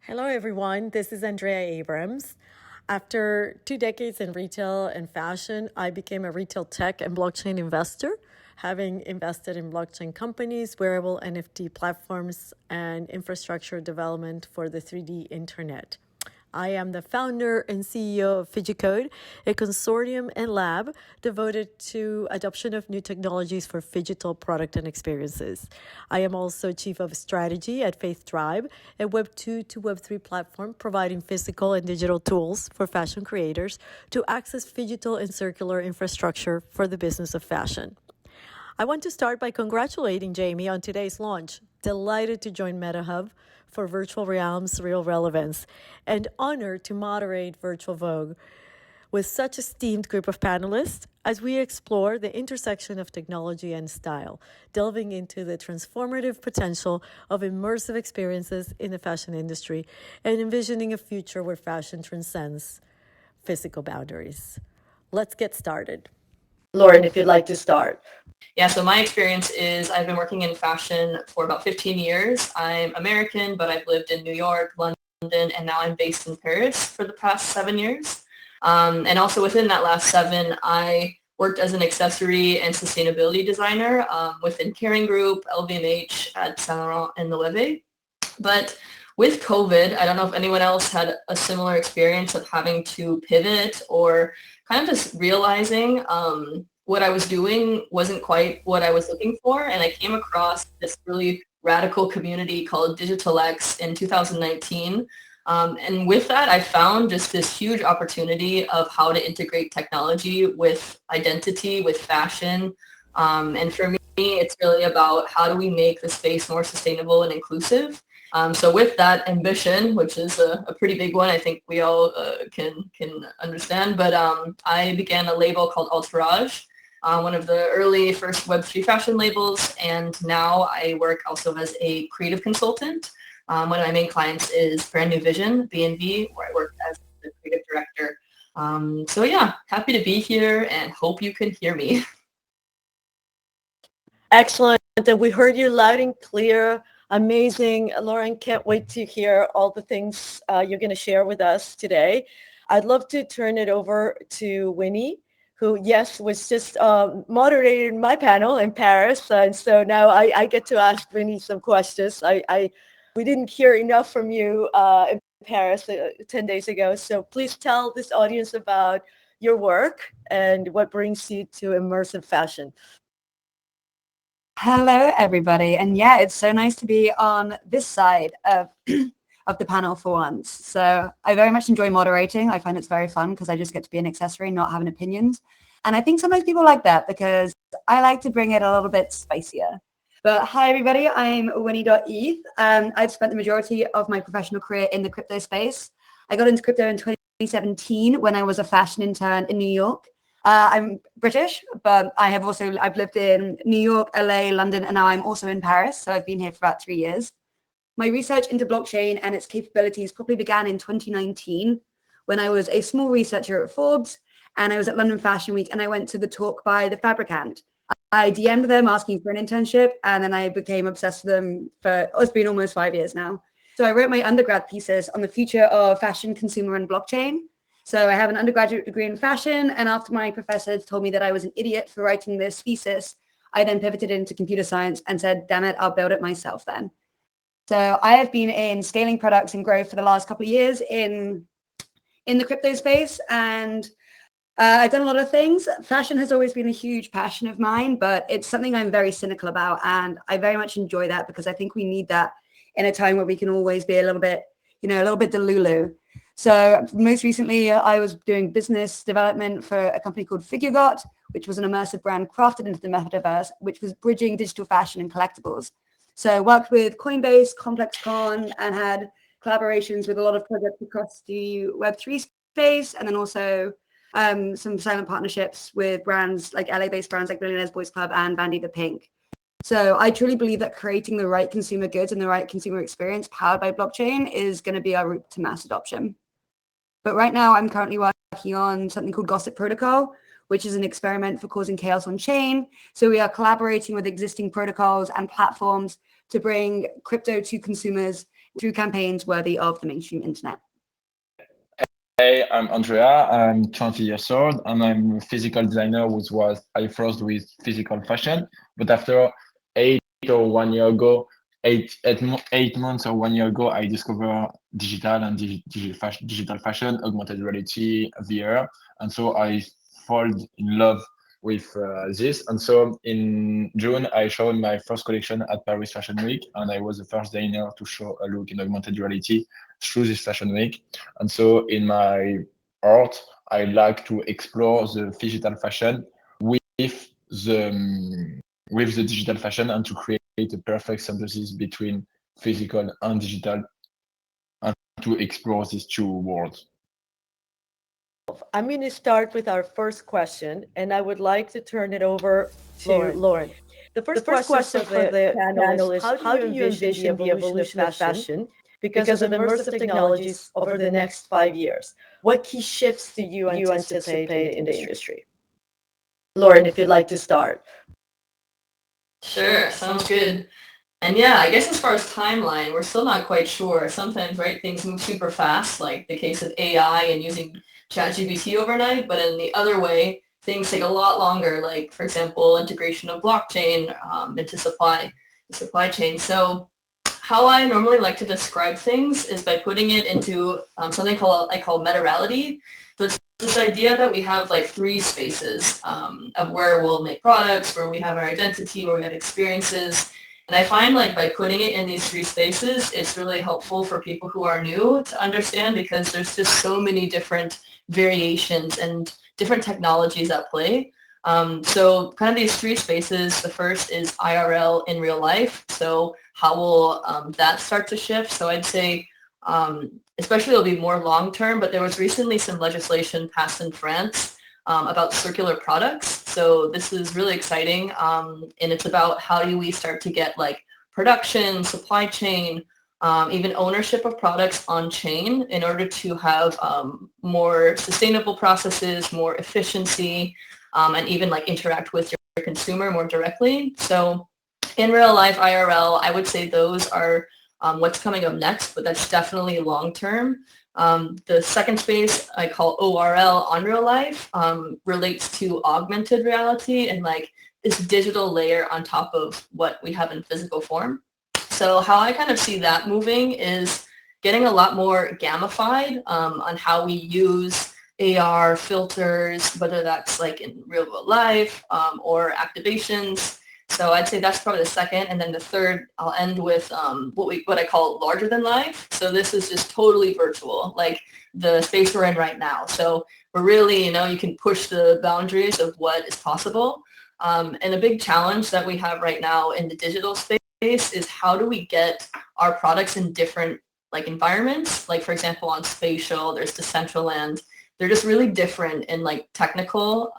Hello, everyone. This is Andrea Abrams. After 2 decades in retail and fashion, I became a retail tech and blockchain investor, having invested in blockchain companies, wearable NFT platforms, and infrastructure development for the 3D internet. I am the founder and CEO of FijiCode, a consortium and lab devoted to adoption of new technologies for phygital product and experiences. I am also chief of strategy at Faith Tribe, a Web2 to Web3 platform providing physical and digital tools for fashion creators to access phygital and circular infrastructure for the business of fashion. I want to start by congratulating Jamie on today's launch. Delighted to join MetaHub for Virtual Realms Real Relevance, and honored to moderate Virtual Vogue with such esteemed group of panelists as we explore the intersection of technology and style, delving into the transformative potential of immersive experiences in the fashion industry and envisioning a future where fashion transcends physical boundaries. Let's get started. Lauren, if you'd like to start. Yeah, so my experience is I've been working in fashion for about 15 years. I'm American, but I've lived in New York, London, and now I'm based in Paris for the past 7 years. And also within that last 7, I worked as an accessory and sustainability designer within Kering Group, LVMH at Saint Laurent and the Leve. But with COVID, I don't know if anyone else had a similar experience of having to pivot or kind of just realizing what I was doing wasn't quite what I was looking for. And I came across this really radical community called Digital X in 2019. And with that, I found just this huge opportunity of how to integrate technology with identity, with fashion. And for me, it's really about how do we make the space more sustainable and inclusive. So with that ambition, which is a pretty big one, I think we all can understand, but I began a label called Entourage, one of the early first Web3 fashion labels, and now I work also as a creative consultant. One of my main clients is Brand New Vision, BNV, where I work as the creative director. So yeah, happy to be here and hope you can hear me. Excellent. And we heard you loud and clear. Amazing. Lauren, can't wait to hear all the things you're going to share with us today. I'd love to turn it over to Winnie, who, yes, was just moderating my panel in Paris. And so now I get to ask Winnie some questions. We didn't hear enough from you in Paris 10 days ago. So please tell this audience about your work and what brings you to immersive fashion. Hello, everybody. And yeah, it's so nice to be on this side of the panel for once. So I very much enjoy moderating. I find it's very fun because I just get to be an accessory, not having opinions. And I think sometimes people like that because I like to bring it a little bit spicier. But hi, everybody. I'm Winnie.eth. I've spent the majority of my professional career in the crypto space. I got into crypto in 2017 when I was a fashion intern in New York. I'm British, but I've lived in New York, LA, London, and now I'm also in Paris. So I've been here for about 3 years. My research into blockchain and its capabilities probably began in 2019 when I was a small researcher at Forbes and I was at London Fashion Week and I went to the talk by the Fabricant. I DM'd them asking for an internship and then I became obsessed with them it's been almost 5 years now. So I wrote my undergrad thesis on the future of fashion, consumer, and blockchain. So I have an undergraduate degree in fashion, and after my professor told me that I was an idiot for writing this thesis, I then pivoted into computer science and said, damn it, I'll build it myself then. So I have been in scaling products and growth for the last couple of years in the crypto space, and I've done a lot of things. Fashion has always been a huge passion of mine, but it's something I'm very cynical about, and I very much enjoy that because I think we need that in a time where we can always be a little bit delulu. So most recently, I was doing business development for a company called FigureGot, which was an immersive brand crafted into the metaverse, which was bridging digital fashion and collectibles. So I worked with Coinbase, ComplexCon, and had collaborations with a lot of projects across the Web3 space, and then also some silent partnerships with brands like LA-based brands like Billionaires Boys Club and Bandy the Pink. So I truly believe that creating the right consumer goods and the right consumer experience powered by blockchain is going to be our route to mass adoption. But right now, I'm currently working on something called Gossip Protocol, which is an experiment for causing chaos on chain. So we are collaborating with existing protocols and platforms to bring crypto to consumers through campaigns worthy of the mainstream internet. Hey, I'm Andrea. I'm 20 years old, and I'm a physical designer, which was I first with physical fashion, but after 8 or 1 year ago, 8 months or 1 year ago, I discovered digital and digital fashion, augmented reality, VR, and so I fall in love with this. And so in June, I showed my first collection at Paris Fashion Week, and I was the first designer to show a look in augmented reality through this fashion week. And so in my art, I like to explore the digital fashion with the digital fashion and to create a perfect synthesis between physical and digital and to explore these two worlds. I'm going to start with our first question, and I would like to turn it over to Lauren. The first question for the panel is, how do you envision the evolution of fashion because of immersive technologies over the next 5 years? What key shifts do you anticipate in the industry? Lauren, if you'd like to start. Sure, sounds good. And yeah, I guess as far as timeline, we're still not quite sure. Sometimes, right, things move super fast, like the case of AI and using ChatGPT overnight, but in the other way, things take a lot longer, like, for example, integration of blockchain into supply chain. So how I normally like to describe things is by putting it into something I call meta-reality. So it's this idea that we have like three spaces of where we'll make products, where we have our identity, where we have experiences. And I find like by putting it in these three spaces, it's really helpful for people who are new to understand because there's just so many different variations and different technologies at play. So kind of these three spaces, the first is IRL in real life. So how will that start to shift? So I'd say especially it'll be more long-term, but there was recently some legislation passed in France about circular products. So this is really exciting. And it's about how do we start to get like production, supply chain, even ownership of products on chain in order to have more sustainable processes, more efficiency, and even like interact with your consumer more directly. So in real life, IRL, I would say those are what's coming up next, but that's definitely long term. The second space I call ORL, on real life, relates to augmented reality and like this digital layer on top of what we have in physical form. So how I kind of see that moving is getting a lot more gamified on how we use AR filters, whether that's like in real life or activations. So I'd say that's probably the second. And then the third, I'll end with what I call larger than life. So this is just totally virtual, like the space we're in right now. So we're really, you can push the boundaries of what is possible. And a big challenge that we have right now in the digital space is how do we get our products in different like environments? Like for example, on spatial, there's Decentraland. They're just really different in like technical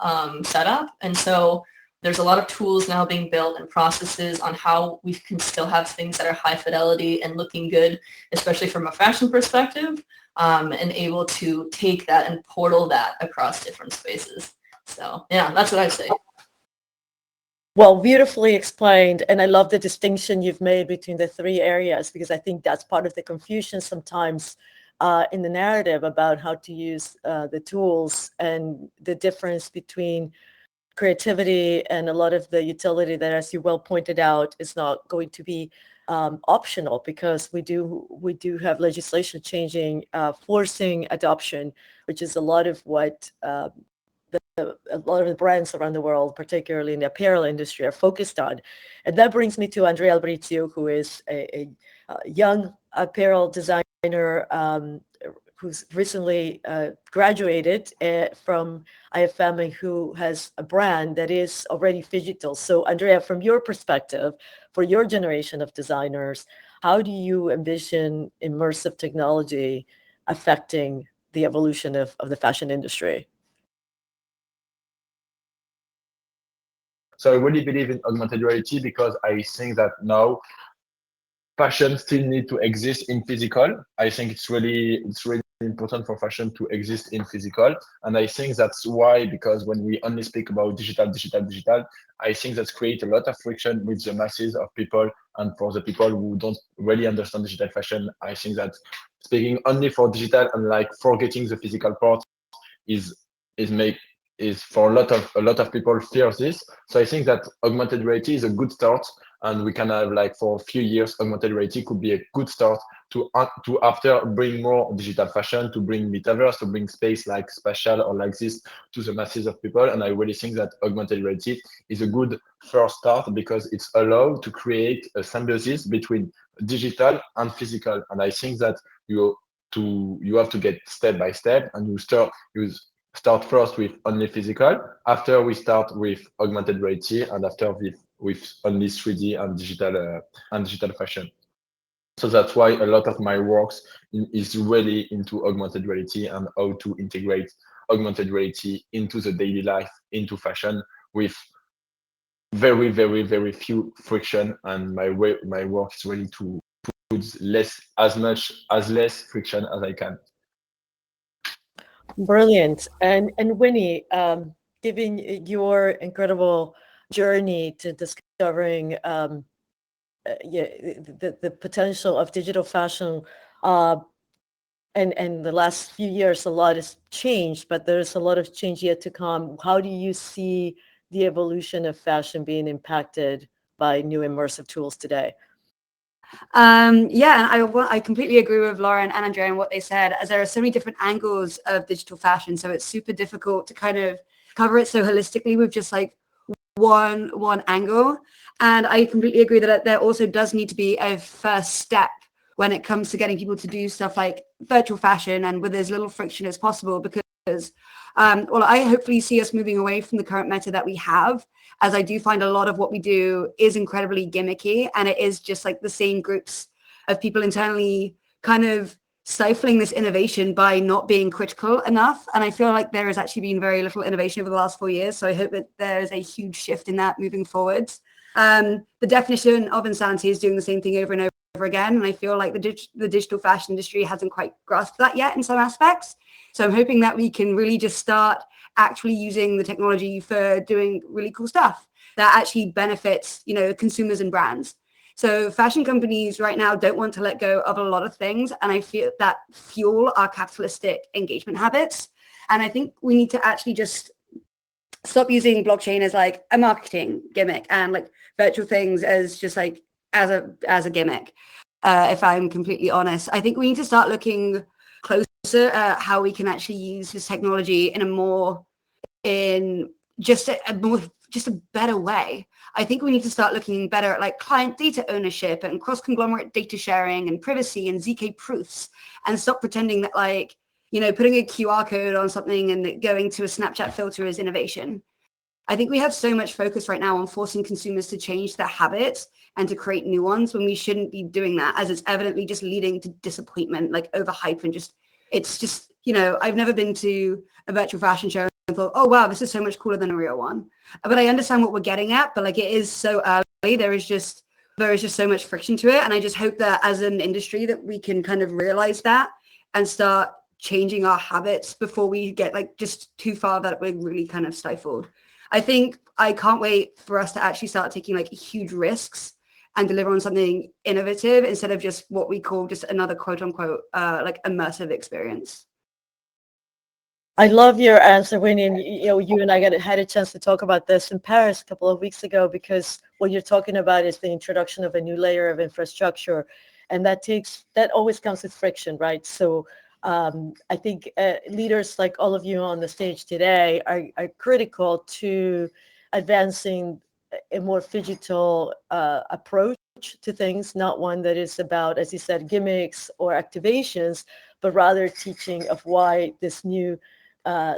setup. And so there's a lot of tools now being built and processes on how we can still have things that are high fidelity and looking good, especially from a fashion perspective, and able to take that and portal that across different spaces. So yeah, that's what I'd say. Well, beautifully explained. And I love the distinction you've made between the three areas, because I think that's part of the confusion sometimes in the narrative about how to use the tools and the difference between creativity and a lot of the utility that, as you well pointed out, is not going to be optional, because we do have legislation changing, forcing adoption, which is a lot of what a lot of the brands around the world, particularly in the apparel industry, are focused on. And that brings me to Andrea Albrizio, who is a young apparel designer who's recently graduated from IFM, and who has a brand that is already phygital. So Andrea, from your perspective, for your generation of designers, how do you envision immersive technology affecting the evolution of the fashion industry? So I really believe in augmented reality because I think that now, especially in the fashion industry, we have a lot of tools. So I think that we can create a fashion still need to exist in physical. I think it's really important for fashion to exist in physical. And I think that's why, because when we only speak about digital, I think that's create a lot of friction with the masses of people. And for the people who don't really understand digital fashion, I think that speaking only for digital and like forgetting the physical part is make is for a lot of people fears this. So I think that augmented reality is a good start, and we can have like for a few years augmented reality could be a good start to after bring more digital fashion, to bring metaverse, to bring space like spatial or like this to the masses of people. And I really think that augmented reality is a good first start because it's allowed to create a symbiosis between digital and physical. And I think that you have to get step by step, and you start first with only physical. After we start with augmented reality, and after with only 3D and digital fashion. So that's why a lot of my works is really into augmented reality and how to integrate augmented reality into the daily life, into fashion with very few friction. And my work is really to put less friction as I can. Brilliant. And Winnie, given your incredible journey to discovering yeah, the potential of digital fashion, uh, and the last few years, a lot has changed, but there's a lot of change yet to come. How do you see the evolution of fashion being impacted by new immersive tools today? Yeah, and I completely agree with Lauren and Andrea and what they said, as there are so many different angles of digital fashion. So it's super difficult to kind of cover it so holistically with just like one angle. And I completely agree that there also does need to be a first step when it comes to getting people to do stuff like virtual fashion and with as little friction as possible, because well, I hopefully see us moving away from the current meta that we have, as I do find a lot of what we do is incredibly gimmicky, and it is just like the same groups of people internally kind of stifling this innovation by not being critical enough. And I feel like there has actually been very little innovation over the last 4 years. So I hope that there is a huge shift in that moving forwards. The definition of insanity is doing the same thing over and over again. And I feel like the digital fashion industry hasn't quite grasped that yet in some aspects. So I'm hoping that we can really just start actually using the technology for doing really cool stuff that actually benefits, consumers and brands. So fashion companies right now don't want to let go of a lot of things. And I feel that fuel our capitalistic engagement habits. And I think we need to actually just stop using blockchain as like a marketing gimmick and like virtual things as just like as a gimmick. If I'm completely honest, I think we need to start looking closer at how we can actually use this technology in just a better way. I think we need to start looking better at like client data ownership and cross-conglomerate data sharing and privacy and ZK proofs, and stop pretending that like, putting a QR code on something and going to a Snapchat filter is innovation. I think we have so much focus right now on forcing consumers to change their habits and to create new ones when we shouldn't be doing that, as it's evidently just leading to disappointment, like overhype, and it's just, I've never been to a virtual fashion show and thought, oh wow, this is so much cooler than a real one. But I understand what we're getting at, but like it is so early. There is just so much friction to it. And I just hope that as an industry that we can kind of realize that and start changing our habits before we get like just too far that we're really kind of stifled. I can't wait for us to actually start taking like huge risks and deliver on something innovative instead of just what we call just another quote unquote like immersive experience. I love your answer, Winnie. And you and I had a chance to talk about this in Paris a couple of weeks ago, because what you're talking about is the introduction of a new layer of infrastructure, and that always comes with friction, right? So I think leaders like all of you on the stage today are critical to advancing a more phygital approach to things, not one that is about, as you said, gimmicks or activations, but rather teaching of why this new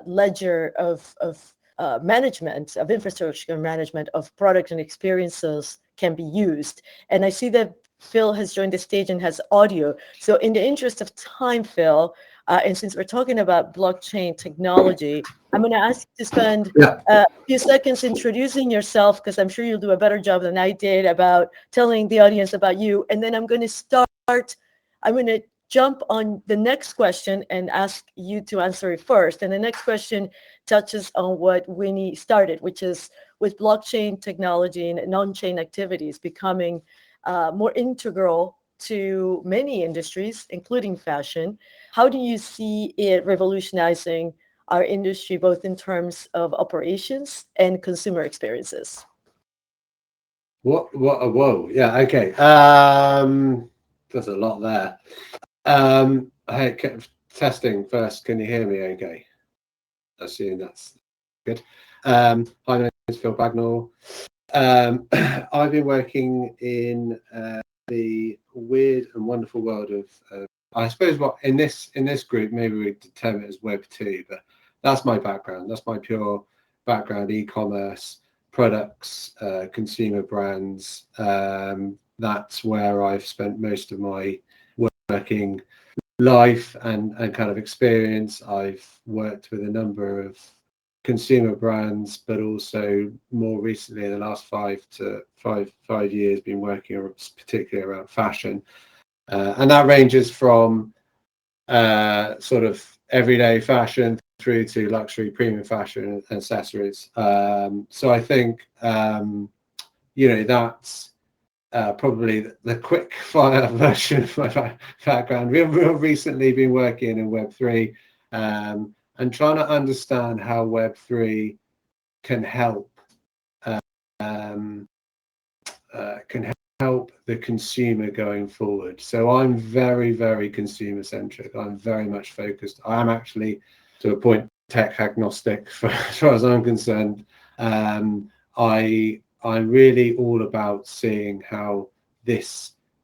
ledger of management, of infrastructure management, of product and experiences can be used. And I see that Phil has joined the stage and has audio. So in the interest of time, Phil, and since we're talking about blockchain technology, I'm going to ask you to spend a few seconds introducing yourself, because I'm sure you'll do a better job than I did about telling the audience about you. And then I'm going to jump on the next question and ask you to answer it first. And the next question touches on what Winnie started, which is with blockchain technology and on-chain activities becoming more integral to many industries, including fashion. How do you see it revolutionizing our industry, both in terms of operations and consumer experiences? Whoa. Yeah, okay. There's a lot there. Hey, testing first. Can you hear me okay? I assume that's good. Hi, my name is Phil Bagnall. I've been working in the weird and wonderful world of I suppose what in this group maybe we determine it as Web 2, but that's my background. That's my pure background: e-commerce, products, consumer brands. That's where I've spent most of my working life and kind of experience. I've worked with a number of consumer brands, but also more recently in the last 5 years been working particularly around fashion, and that ranges from sort of everyday fashion through to luxury premium fashion and accessories. So I think that's probably the quick fire version of my background. We've recently been working in Web3 and trying to understand how Web3 can help the consumer going forward. So I'm very, very consumer centric. I'm very much focused. I'm actually, to a point, tech agnostic as far as I'm concerned. I'm really all about seeing how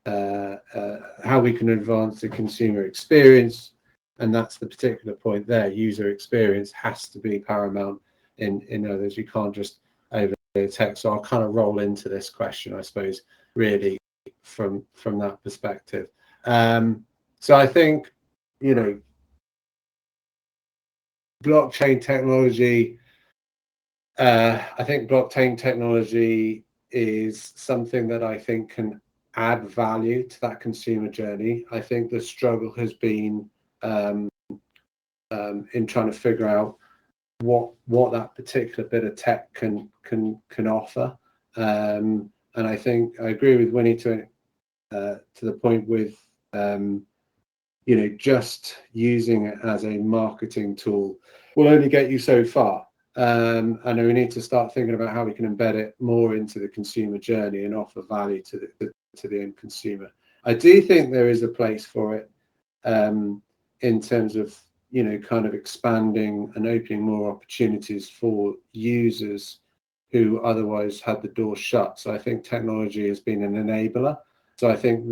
how we can advance the consumer experience, and that's the particular point there. User experience has to be paramount in others. You can't just overlay the tech. So I'll kind of roll into this question, I suppose, really from that perspective. So I think blockchain technology. I think blockchain technology is something that I think can add value to that consumer journey. I think the struggle has been in trying to figure out what that particular bit of tech can offer. And I think I agree with Winnie to the point with just using it as a marketing tool will only get you so far. And we need to start thinking about how we can embed it more into the consumer journey and offer value to the end consumer. I do think there is a place for it in terms of kind of expanding and opening more opportunities for users who otherwise had the door shut. So I think technology has been an enabler. So I think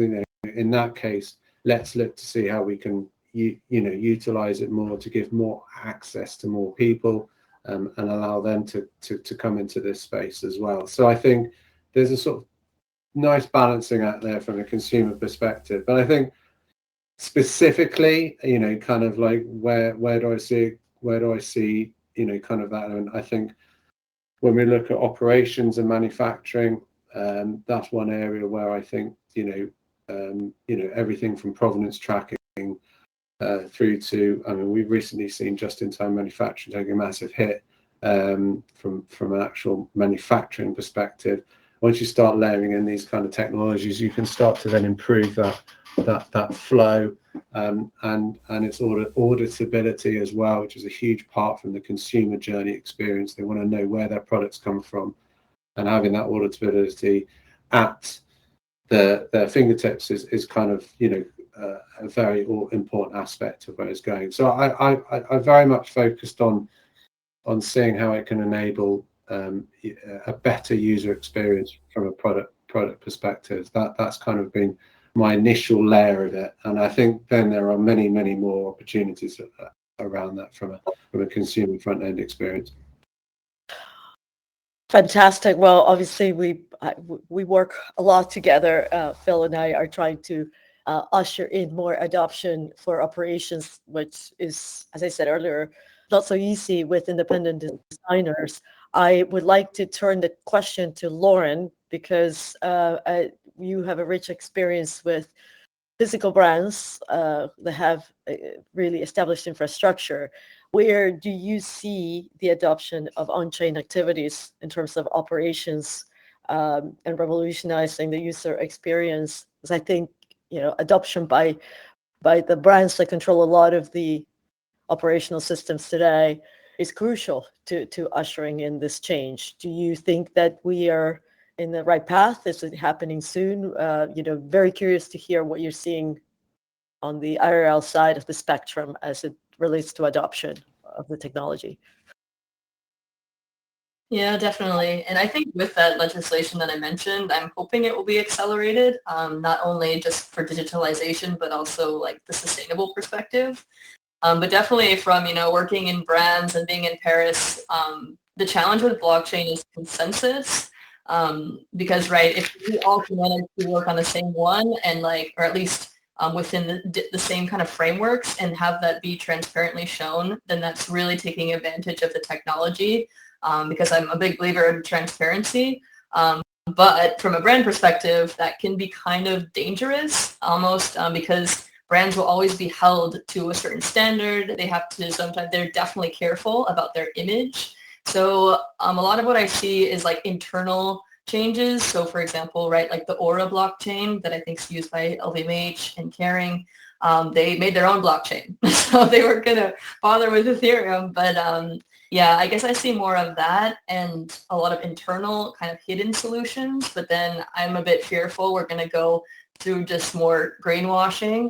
in that case, let's look to see how we can utilize it more to give more access to more people. And allow them to come into this space as well. So I think there's a sort of nice balancing out there from a consumer perspective. But I think specifically, kind of like where do I see kind of that? And I think when we look at operations and manufacturing, that's one area where I think everything from provenance tracking through to, we've recently seen just-in-time manufacturing take a massive hit from an actual manufacturing perspective. Once you start layering in these kind of technologies, you can start to then improve that flow and its auditability as well, which is a huge part from the consumer journey experience. They want to know where their products come from, and having that auditability at their fingertips is kind of a very important aspect of where it's going. So I very much focused on seeing how it can enable a better user experience from a product perspective. That's kind of been my initial layer of it, and I think then there are many more opportunities around that from a consumer front end experience. Fantastic. Well, obviously, we work a lot together. Phil and I are trying to usher in more adoption for operations, which is, as I said earlier, not so easy with independent designers. I would like to turn the question to Lauren because you have a rich experience with physical brands that have really established infrastructure. Where do you see the adoption of on-chain activities in terms of operations and revolutionizing the user experience? Because I think adoption by the brands that control a lot of the operational systems today is crucial to ushering in this change. Do you think that we are in the right path? Is it happening soon? Very curious to hear what you're seeing on the IRL side of the spectrum as it relates to adoption of the technology. Yeah, definitely. And I think with that legislation that I mentioned, I'm hoping it will be accelerated, not only just for digitalization, but also like the sustainable perspective. But definitely from, working in brands and being in Paris, the challenge with blockchain is consensus. Because, right, if we all manage to work on the same one and or at least within the same kind of frameworks and have that be transparently shown, then that's really taking advantage of the technology because I'm a big believer in transparency. But from a brand perspective, that can be kind of dangerous almost because brands will always be held to a certain standard. They have to sometimes, they're definitely careful about their image. So a lot of what I see is internal changes. So for example, right, like the Aura blockchain that I think is used by LVMH and Kering, they made their own blockchain. So they weren't going to bother with Ethereum. But yeah, I guess I see more of that and a lot of internal kind of hidden solutions. But then I'm a bit fearful we're going to go through just more greenwashing.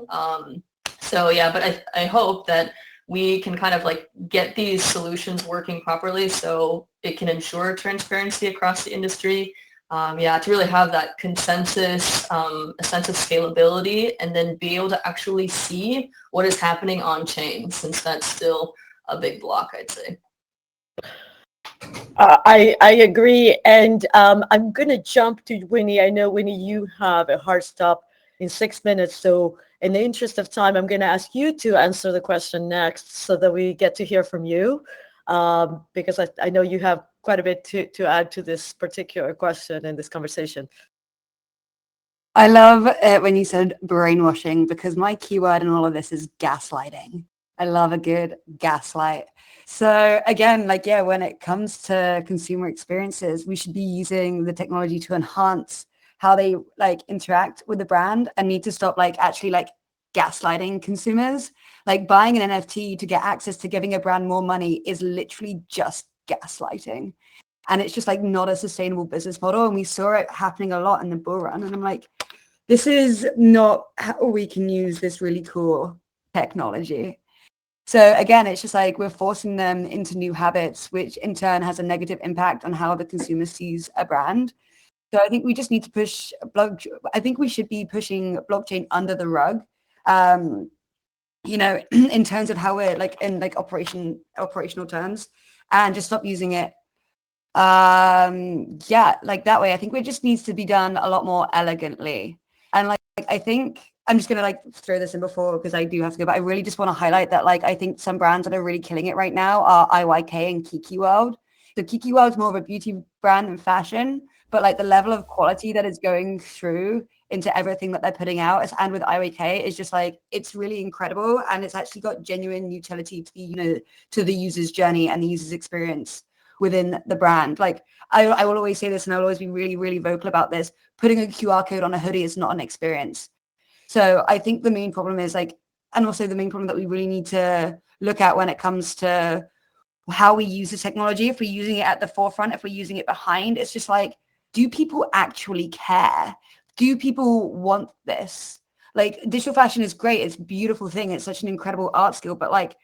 So yeah, but I hope that we can kind of get these solutions working properly so it can ensure transparency across the industry. To really have that consensus, a sense of scalability, and then be able to actually see what is happening on chain, since that's still a big block, I'd say. I agree. And I'm going to jump to Winnie. I know, Winnie, you have a hard stop in 6 minutes. So in the interest of time, I'm going to ask you to answer the question next so that we get to hear from you, because I know you have quite a bit to add to this particular question in this conversation. I love it when you said brainwashing, because my keyword in all of this is gaslighting. I love a good gaslight. So again, when it comes to consumer experiences, we should be using the technology to enhance how they interact with the brand, and need to stop actually gaslighting consumers. Buying an NFT to get access to giving a brand more money is literally just gaslighting. And it's just not a sustainable business model. And we saw it happening a lot in the bull run. And I'm like, this is not how we can use this really cool technology. So again, it's just we're forcing them into new habits, which in turn has a negative impact on how the consumer sees a brand. So I think we just need to push I think we should be pushing blockchain under the rug, in terms of how we're in operational terms, and just stop using it. That way, I think it just needs to be done a lot more elegantly. And I think I'm just gonna throw this in before, because I do have to go, but I really just want to highlight that I think some brands that are really killing it right now are IYK and Kiki World. So Kiki World is more of a beauty brand and fashion, but the level of quality that is going through into everything that they're putting out, and with IYK, is just it's really incredible, and it's actually got genuine utility to the to the user's journey and the user's experience within the brand. I will always say this, and I'll always be really, really vocal about this: putting a QR code on a hoodie is not an experience. So I think the main problem is and also the main problem that we really need to look at when it comes to how we use the technology, if we're using it at the forefront, if we're using it behind, it's just do people actually care? Do people want this? Digital fashion is great. It's a beautiful thing. It's such an incredible art skill, but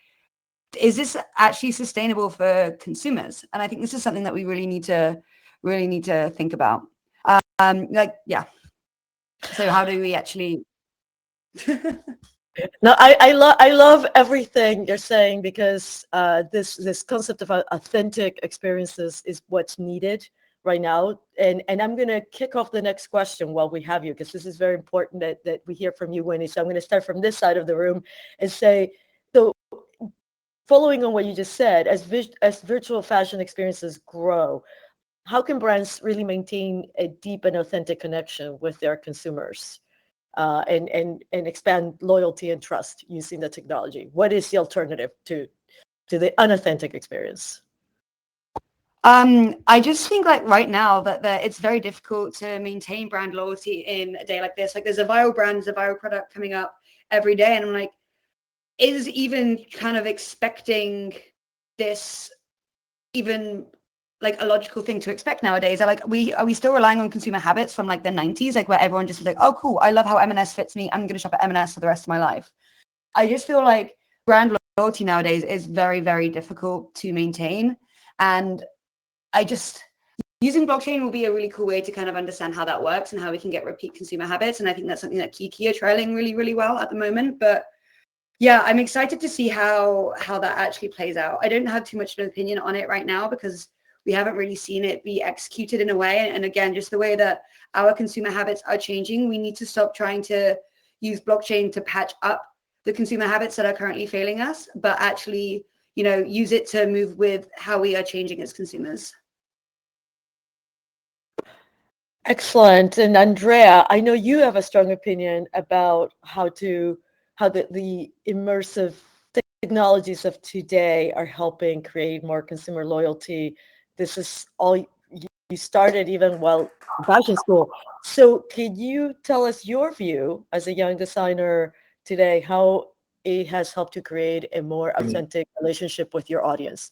is this actually sustainable for consumers? And I think this is something that we really need to think about. Yeah. So how do we actually? No, I love everything you're saying, because this concept of authentic experiences is what's needed right now. And I'm going to kick off the next question while we have you, because this is very important that we hear from you, Winnie. So I'm going to start from this side of the room and say, so following on what you just said, as virtual fashion experiences grow, how can brands really maintain a deep and authentic connection with their consumers, and expand loyalty and trust using the technology? What is the alternative to the unauthentic experience? I just think like right now that it's very difficult to maintain brand loyalty in a day like this. Like there's a viral brand, there's a viral product coming up every day, and I'm like, is even kind of expecting this even like a logical thing to expect nowadays? Are we still relying on consumer habits from like the 90s, like where everyone just was like, oh cool, I love how M&S fits me, I'm going to shop at M&S for the rest of my life? I just feel like brand loyalty nowadays is very, very difficult to maintain. And using blockchain will be a really cool way to kind of understand how that works and how we can get repeat consumer habits. And I think that's something that Kiki are trialing really, really well at the moment. But yeah, I'm excited to see how that actually plays out. I don't have too much of an opinion on it right now because we haven't really seen it be executed in a way. And again, just the way that our consumer habits are changing, we need to stop trying to use blockchain to patch up the consumer habits that are currently failing us, but actually, use it to move with how we are changing as consumers. Excellent. And Andrea, I know you have a strong opinion about how the immersive technologies of today are helping create more consumer loyalty. This is all you started even while in fashion school. So can you tell us your view as a young designer today, how it has helped to create a more authentic relationship with your audience?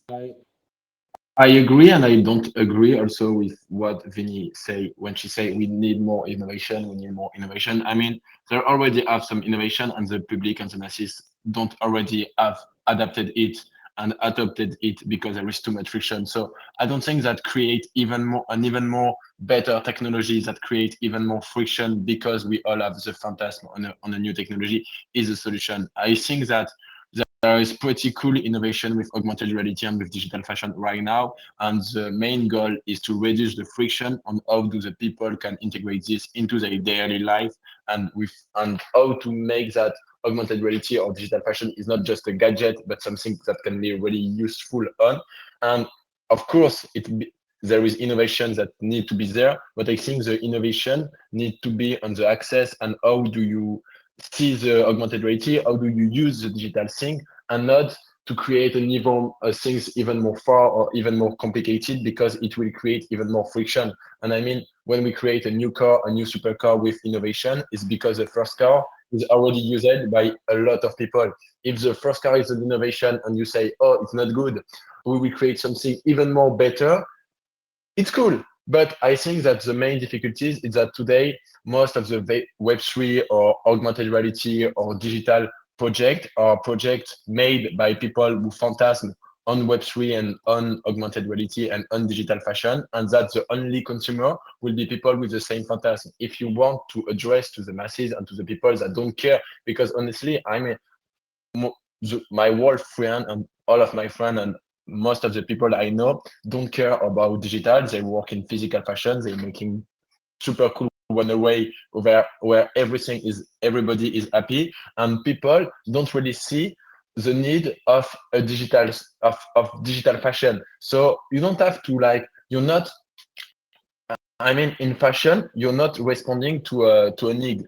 I agree, and I don't agree also with what Vinny say when she say we need more innovation. We need more innovation. I mean, there already have some innovation, and the public and the masses don't already have adapted it and adopted it because there is too much friction. So I don't think that create even more better technologies that create even more friction because we all have the phantasm on a new technology is a solution. I think that there is pretty cool innovation with augmented reality and with digital fashion right now. And the main goal is to reduce the friction on how do the people can integrate this into their daily life and how to make that augmented reality or digital fashion is not just a gadget, but something that can be really useful on. And of course, there is innovation that need to be there, but I think the innovation need to be on the access and how do you see the augmented reality, how do you use the digital thing, and not to create things even more far or even more complicated because it will create even more friction. And I mean, when we create a new car, a new supercar with innovation, it's because the first car is already used by a lot of people. If the first car is an innovation and you say, oh, it's not good, we will create something even more better, it's cool. But I think that the main difficulties is that today, most of the Web3 or augmented reality or digital projects are projects made by people who fantasm on Web3 and on augmented reality and on digital fashion, and that the only consumer will be people with the same phantasm. If you want to address to the masses and to the people that don't care, because honestly, my world friend and all of my friends and most of the people I know don't care about digital. They work in physical fashion. They're making super cool runaway where everybody is happy, and people don't really see the need of a digital fashion. So you don't have to you're not. I mean, in fashion, you're not responding to a need.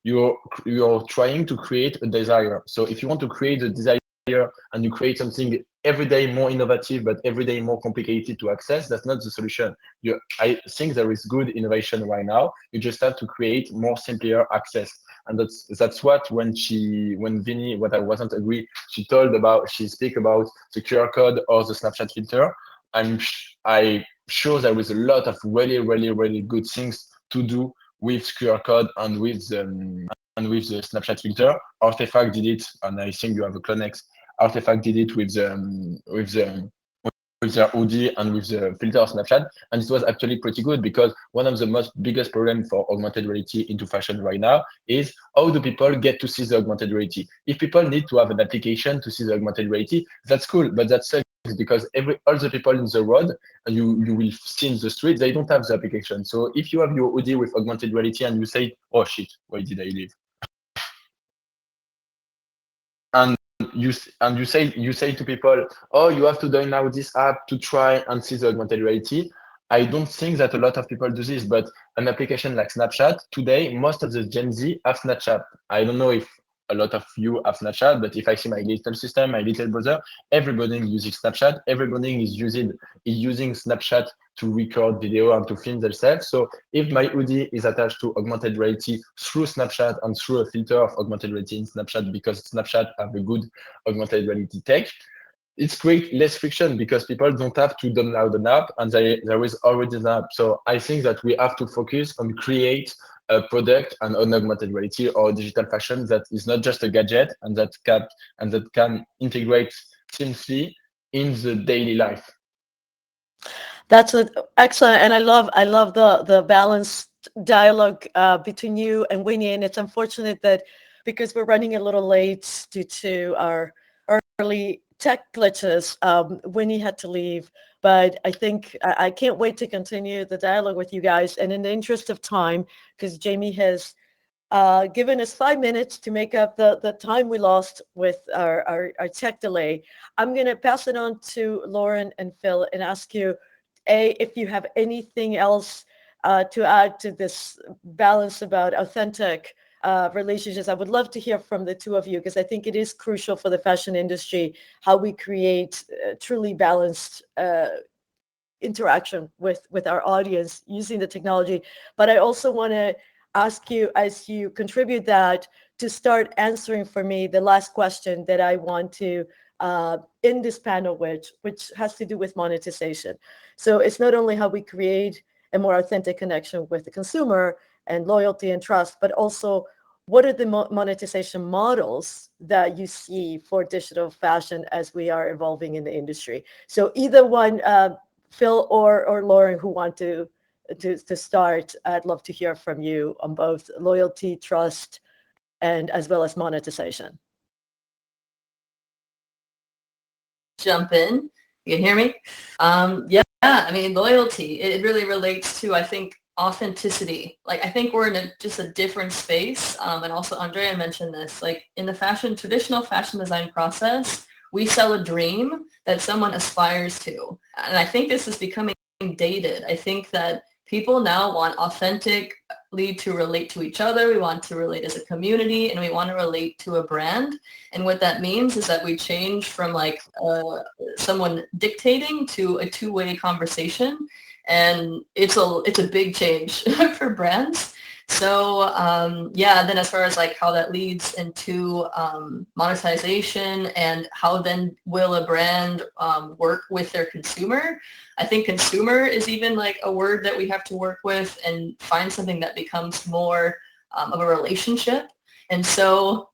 You're trying to create a desire. So if you want to create a desire and you create something every day more innovative, but every day more complicated to access, that's not the solution. I think there is good innovation right now. You just have to create more simpler access. And that's when Vinny, what I wasn't agree, she speak about the QR code or the Snapchat filter. I'm sure there is a lot of really, really, really good things to do with QR code and with the Snapchat filter. Artifact did it, and I think you have a Clonex. Artifact did it with their hoodie and with the filter of Snapchat, and it was actually pretty good because one of the biggest problems for augmented reality into fashion right now is how do people get to see the augmented reality? If people need to have an application to see the augmented reality, that's cool, but that sucks because all the people in the road you will see in the street, they don't have the application. So if you have your hoodie with augmented reality and you say, oh shit, where did I live? And you say to people, oh, you have to download this app to try and see the augmented reality. I don't think that a lot of people do this, but an application like Snapchat today, most of the Gen Z have Snapchat. I don't know if a lot of you have Snapchat, but if I see my little sister, my little brother, everybody is using Snapchat. Everybody is using Snapchat to record video and to film themselves. So if my hoodie is attached to augmented reality through Snapchat and through a filter of augmented reality in Snapchat, because Snapchat have a good augmented reality tech, it's create less friction because people don't have to download an app and there is already an app. So I think that we have to focus on create a product and an augmented reality or digital fashion that is not just a gadget and that can integrate seamlessly in the daily life. That's excellent, and I love the balanced dialogue between you and Winnie. And it's unfortunate that because we're running a little late due to our early tech glitches, Winnie had to leave. But I think I can't wait to continue the dialogue with you guys. And in the interest of time, because Jamie has given us 5 minutes to make up the time we lost with our tech delay, I'm going to pass it on to Lauren and Phil and ask you, if you have anything else to add to this balance about authentic relationships. I would love to hear from the two of you, because I think it is crucial for the fashion industry how we create truly balanced interaction with our audience using the technology. But I also want to ask you, as you contribute that, to start answering for me the last question that I want to in this panel, which has to do with monetization. So it's not only how we create a more authentic connection with the consumer and loyalty and trust, but also what are the monetization models that you see for digital fashion as we are evolving in the industry? So either one, Phil or Lauren, who want to start, I'd love to hear from you on both loyalty, trust, and as well as monetization. Jump in. You can hear me? Yeah, I mean, loyalty, it really relates to, I think, authenticity. Like, I think we're in just a different space. And also Andrea mentioned this, like in the traditional fashion design process, we sell a dream that someone aspires to. And I think this is becoming dated. I think that people now want authentically to relate to each other. We want to relate as a community, and we want to relate to a brand. And what that means is that we change from like someone dictating to a two-way conversation. And it's a big change for brands. So yeah, then as far as like how that leads into monetization and how then will a brand work with their consumer, I think consumer is even like a word that we have to work with and find something that becomes more of a relationship. And so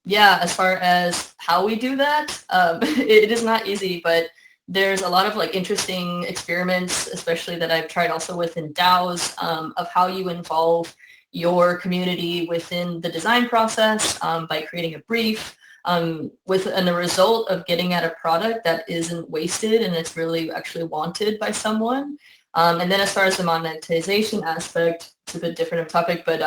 yeah, as far as how we do that, it is not easy, but there's a lot of like interesting experiments, especially that I've tried also within DAOs, of how you involve your community within the design process by creating a brief with the result of getting at a product that isn't wasted and it's really actually wanted by someone. And then as far as the monetization aspect, it's a bit different of topic, but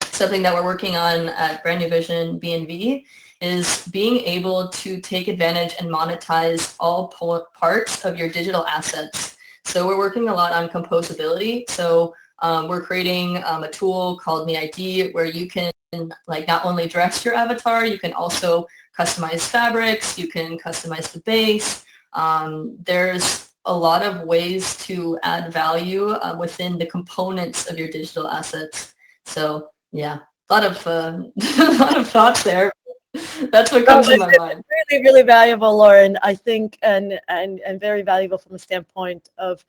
something that we're working on at Brand New Vision B&V is being able to take advantage and monetize all parts of your digital assets. So we're working a lot on composability. So we're creating a tool called Me ID where you can like not only dress your avatar, you can also customize fabrics, you can customize the base. There's a lot of ways to add value within the components of your digital assets. So yeah, a lot of a lot of thoughts there. That's what comes to my mind. Really, really valuable, Lauren, I think, and very valuable from the standpoint of,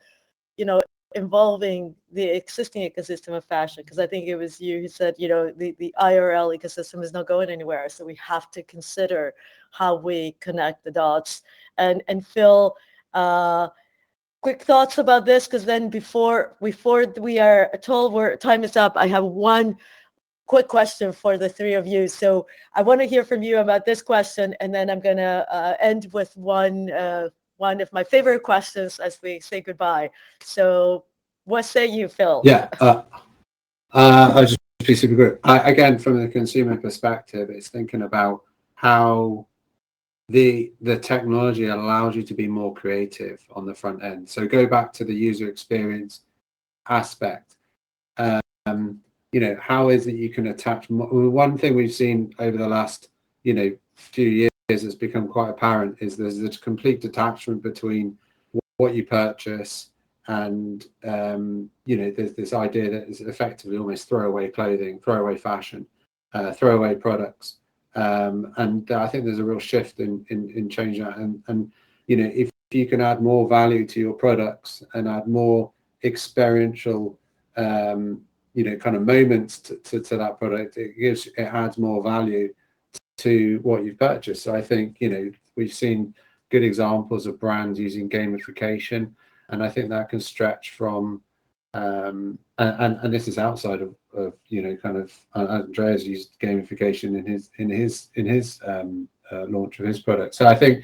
involving the existing ecosystem of fashion. Because I think it was you who said, the IRL ecosystem is not going anywhere. So we have to consider how we connect the dots. And Phil, quick thoughts about this, because then before we are told time is up, I have one quick question for the three of you. So I want to hear from you about this question, and then I'm going to end with one of my favorite questions as we say goodbye. So what say you, Phil? Yeah, I'll just be super quick. Again, from the consumer perspective, it's thinking about how the technology allows you to be more creative on the front end. So go back to the user experience aspect. You know, how is it you can attach one thing we've seen over the last, you know, few years has become quite apparent is there's a complete detachment between what you purchase and you know, there's this idea that is effectively almost throwaway clothing, throwaway fashion, throwaway products. And I think there's a real shift in changing that. And you know, if you can add more value to your products and add more experiential you know, kind of moments to that product, it adds more value to what you've purchased. So I think, you know, we've seen good examples of brands using gamification, and I think that can stretch from and this is outside of you know, kind of Andrea's used gamification in his launch of his product. So I think,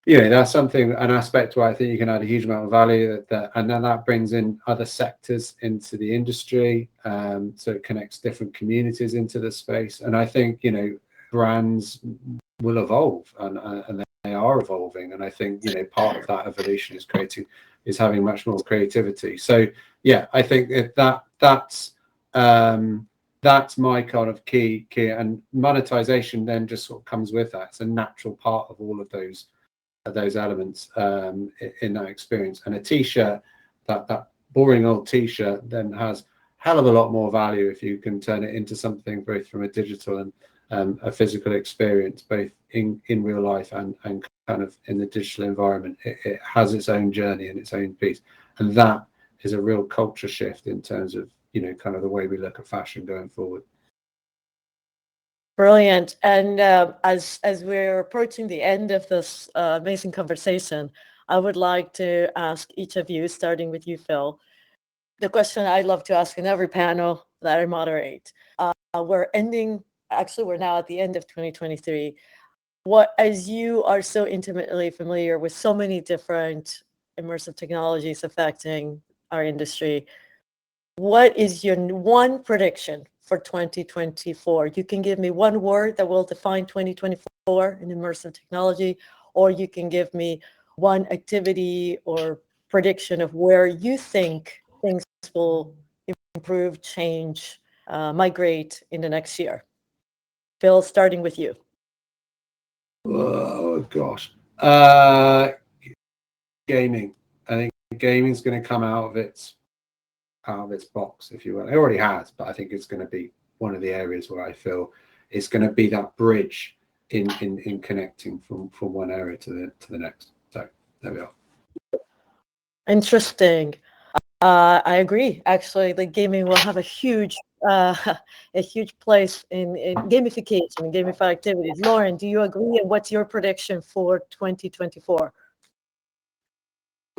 you know, that's something, an aspect where I think you can add a huge amount of value and then that brings in other sectors into the industry. So it connects different communities into the space. And I think, you know, brands will evolve and they are evolving. And I think, you know, part of that evolution is having much more creativity. So yeah, I think that's my kind of key, and monetization then just sort of comes with that. It's a natural part of all of those elements in that experience. And a t-shirt, that boring old t-shirt, then has hell of a lot more value if you can turn it into something both from a digital and a physical experience, both in real life and kind of in the digital environment. It has its own journey and its own piece, and that is a real culture shift in terms of, you know, kind of the way we look at fashion going forward. Brilliant. And as we're approaching the end of this amazing conversation, I would like to ask each of you, starting with you, Phil, the question I love to ask in every panel that I moderate. We're now at the end of 2023. As you are so intimately familiar with so many different immersive technologies affecting our industry, what is your one prediction for 2024? You can give me one word that will define 2024 in immersive technology, or you can give me one activity or prediction of where you think things will improve, change, migrate in the next year. Phil, starting with you. Oh gosh, gaming. I think gaming's going to come out of its box, if you will. It already has, but I think it's going to be one of the areas where I feel it's going to be that bridge in connecting from one area to the next. So there we are. Interesting. I agree. Actually, the gaming will have a huge place in gamification and gamified activities. Lauren, do you agree? And what's your prediction for 2024?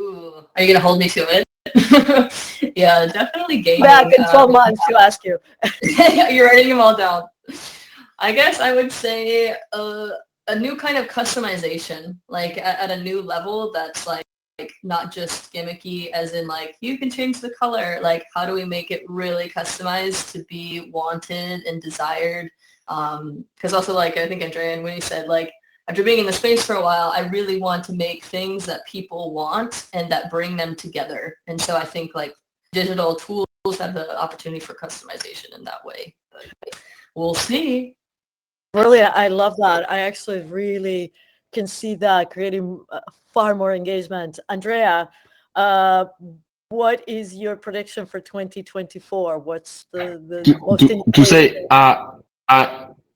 Ooh, are you gonna hold me to it? Yeah, definitely gaming. Back in 12 months to ask you. You're writing them all down. I guess I would say a new kind of customization, like at a new level that's like not just gimmicky, as in like you can change the color. Like, how do we make it really customized to be wanted and desired? Because also, like, I think Andrea and Winnie said, like, after being in the space for a while, I really want to make things that people want and that bring them together. And so I think like digital tools have the opportunity for customization in that way. But we'll see. Brilliant. I love that. I actually really can see that creating far more engagement. Andrea, what is your prediction for 2024? What's the most to say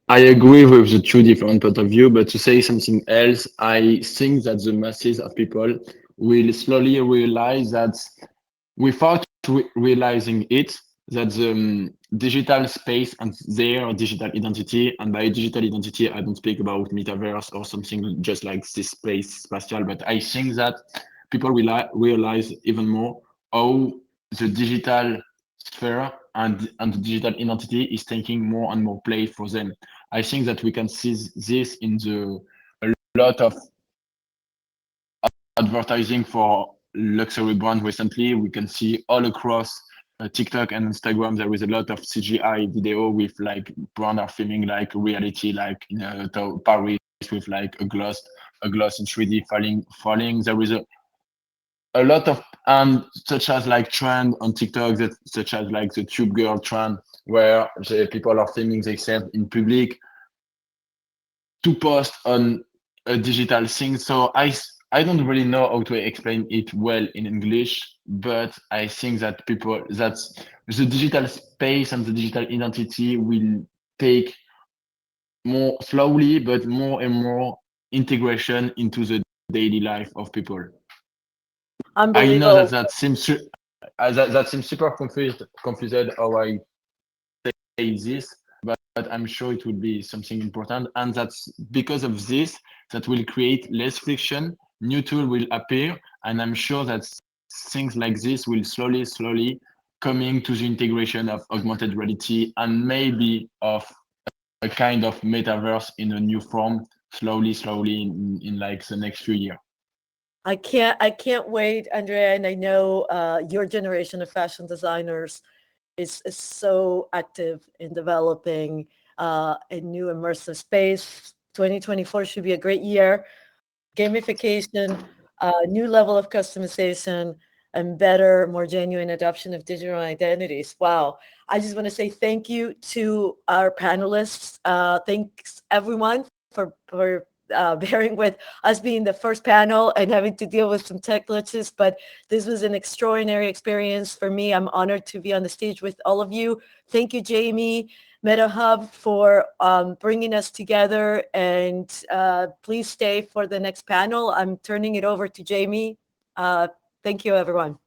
I agree with the two different point of view, but to say something else, I think that the masses of people will slowly realize that without realizing it, that the digital space and their digital identity, and by digital identity, I don't speak about metaverse or something just like this space spatial, but I think that people will realize even more how the digital sphere, and the digital identity is taking more and more place for them. I think that we can see this in a lot of advertising for luxury brands recently. We can see all across TikTok and Instagram there is a lot of CGI video with like brand are filming like reality, like in Paris with like a glass in 3D falling. There is a lot of such as like trend on TikTok, that such as like the tube girl trend, where the people are filming themselves in public to post on a digital thing. So I don't really know how to explain it well in English, but I think that that's the digital space and the digital identity will take more slowly, but more and more integration into the daily life of people. I know Unbelievable. that seems super confused how I say this, but I'm sure it will be something important, and that's because of this that will create less friction. New tool will appear, and I'm sure that things like this will slowly coming to the integration of augmented reality and maybe of a kind of metaverse in a new form, slowly in like the next few years. I can't wait, Andrea, and I know your generation of fashion designers is so active in developing a new immersive space. 2024 should be a great year. Gamification, new level of customization, and better, more genuine adoption of digital identities. Wow. I just want to say thank you to our panelists. Thanks everyone for bearing with us being the first panel and having to deal with some tech glitches, but this was an extraordinary experience for me. I'm honored to be on the stage with all of you. Thank you, Jamie, MetaHub, for bringing us together, and please stay for the next panel. I'm turning it over to Jamie. Thank you, everyone.